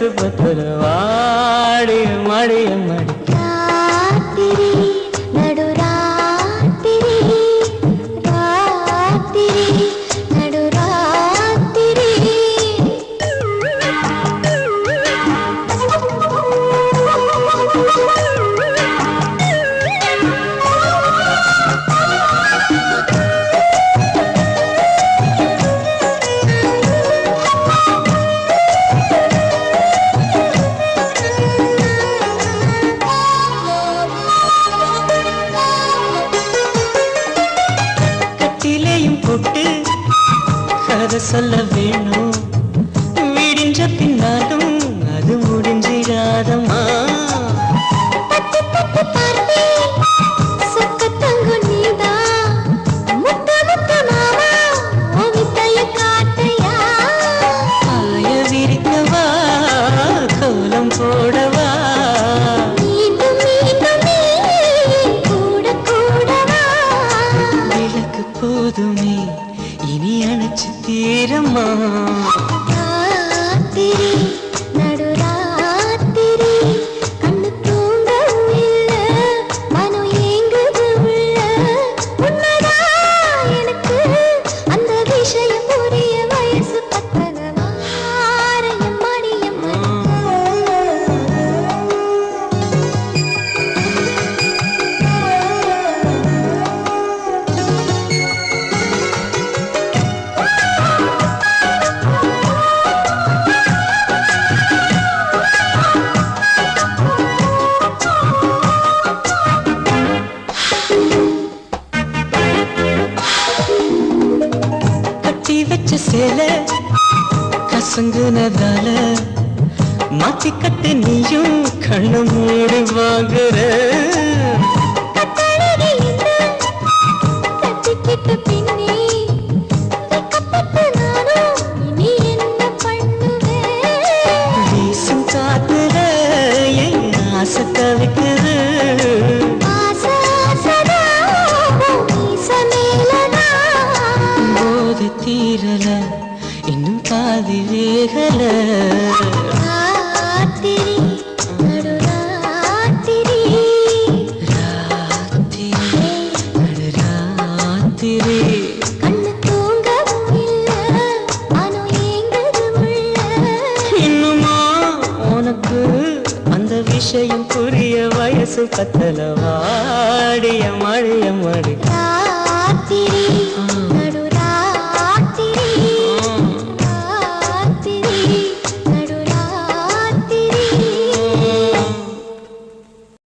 வயசு பத்தல வாடி மடிய மடி ராத்திரி நடுராத்திரி ராத்திரி நடுராத்திரி கதை சொல்ல வேணும் விடிஞ்ச பின்னாலும் அது முடிஞ்சிடாதம்மா ஆய விரிக்கவா கோலம் போடவா விளக்கு போதுமே இனி அணைச்சு தீரம்மா ராத்திரி நடுராத்திரி கண்ணு தூங்க உள்ள மனம் ஏங்குது உள்ள உண்மைதான் எனக்கு அந்த விஷயம் புரிய வயசு பத்தக வாரையம் மடியம் சேல கசங்குனதால மாத்தி கட்டு நீயும் கண்ணு மூடி வாங்குற வீசும் காத்துல என் ஆசை தவிக்குது போது தீரல இன்னும் பாதி வேகல ராத்திரி நடுராத்திரி ராத்திரி நடுராத்திரி கண்ணு தூங்கவும் இல்ல மனம் ஏங்குது உள்ள இன்னுமா உனக்கு அந்த விஷயம் புரிய வயசு பத்தல வாடிய மழைய மடி